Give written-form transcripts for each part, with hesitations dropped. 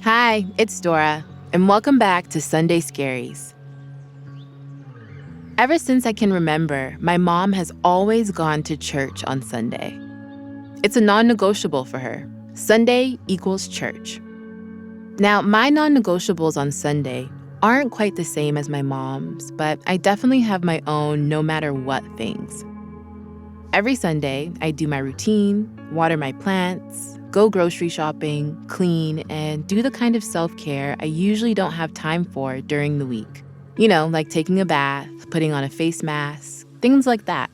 Hi, it's Dora, and welcome back to Sunday Scaries. Ever since I can remember, my mom has always gone to church on Sunday. It's a non-negotiable for her. Sunday equals church. Now, my non-negotiables on Sunday aren't quite the same as my mom's, but I definitely have my own no matter what things. Every Sunday, I do my routine, water my plants, go grocery shopping, clean, and do the kind of self-care I usually don't have time for during the week. Like taking a bath, putting on a face mask, things like that.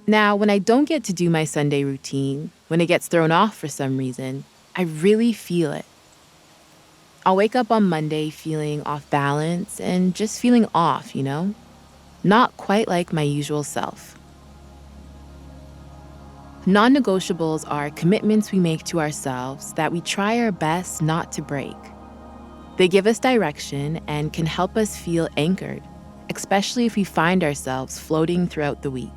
Now, when I don't get to do my Sunday routine, when it gets thrown off for some reason, I really feel it. I'll wake up on Monday feeling off balance and just feeling off. Not quite like my usual self. Non-negotiables are commitments we make to ourselves that we try our best not to break. They give us direction and can help us feel anchored, especially if we find ourselves floating throughout the week.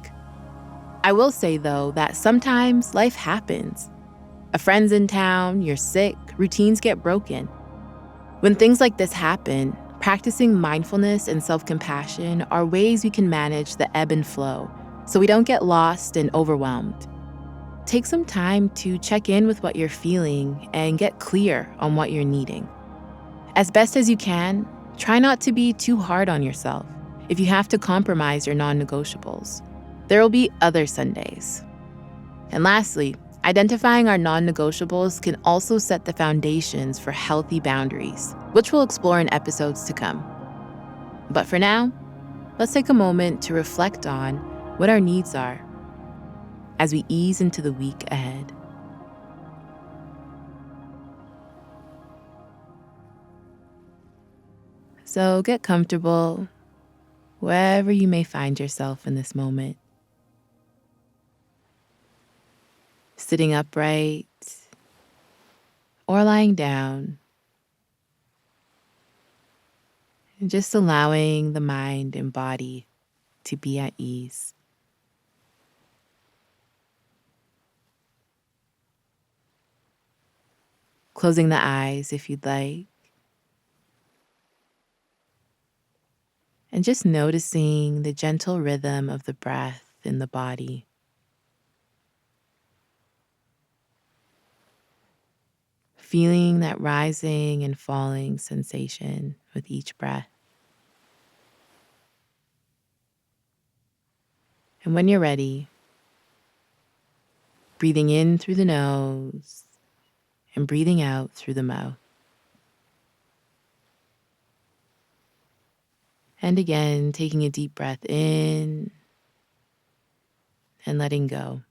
I will say, though, that sometimes life happens. A friend's in town, you're sick, routines get broken. When things like this happen, practicing mindfulness and self-compassion are ways we can manage the ebb and flow so we don't get lost and overwhelmed. Take some time to check in with what you're feeling and get clear on what you're needing. As best as you can, try not to be too hard on yourself if you have to compromise your non-negotiables. There will be other Sundays. And lastly, identifying our non-negotiables can also set the foundations for healthy boundaries, which we'll explore in episodes to come. But for now, let's take a moment to reflect on what our needs are as we ease into the week ahead. So get comfortable wherever you may find yourself in this moment. Sitting upright or lying down, and just allowing the mind and body to be at ease. Closing the eyes if you'd like, and just noticing the gentle rhythm of the breath in the body. Feeling that rising and falling sensation with each breath. And when you're ready, breathing in through the nose and breathing out through the mouth. And again, taking a deep breath in and letting go.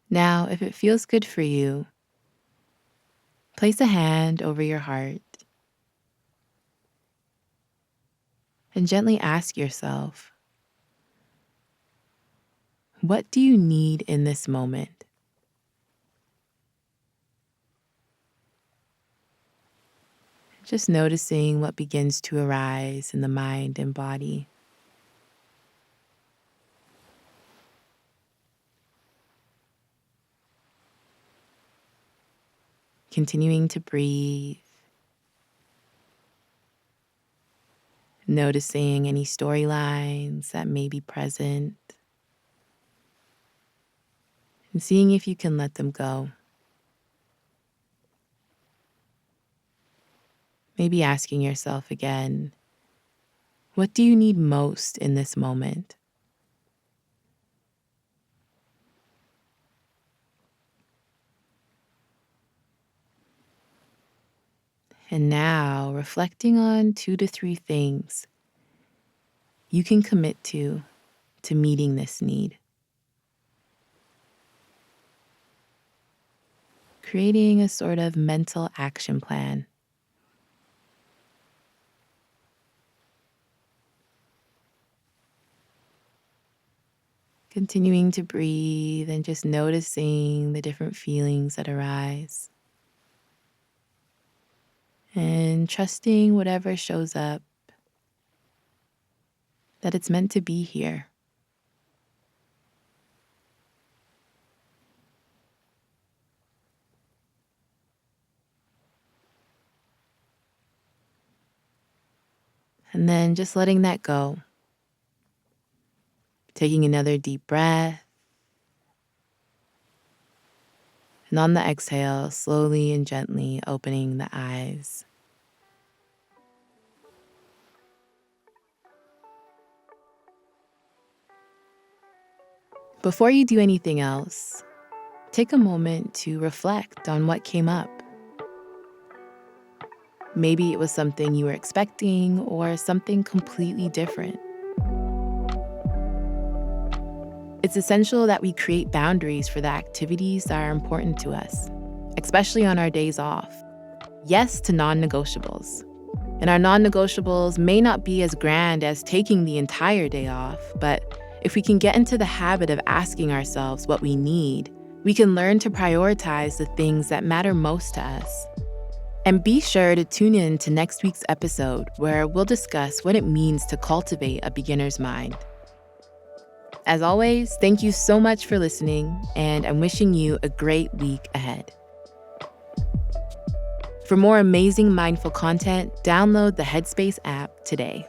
Now, if it feels good for you, place a hand over your heart and gently ask yourself, what do you need in this moment? Just noticing what begins to arise in the mind and body. Continuing to breathe, noticing any storylines that may be present, and seeing if you can let them go. Maybe asking yourself again, what do you need most in this moment? And now, reflecting on 2 to 3 things you can commit to meeting this need. Creating a sort of mental action plan. Continuing to breathe and just noticing the different feelings that arise. And trusting whatever shows up, that it's meant to be here. and then just letting that go. Taking another deep breath. And on the exhale, slowly and gently opening the eyes. Before you do anything else, take a moment to reflect on what came up. Maybe it was something you were expecting or something completely different. It's essential that we create boundaries for the activities that are important to us, especially on our days off. Yes to non-negotiables. And our non-negotiables may not be as grand as taking the entire day off, but if we can get into the habit of asking ourselves what we need, we can learn to prioritize the things that matter most to us. And be sure to tune in to next week's episode where we'll discuss what it means to cultivate a beginner's mind. As always, thank you so much for listening, and I'm wishing you a great week ahead. For more amazing mindful content, download the Headspace app today.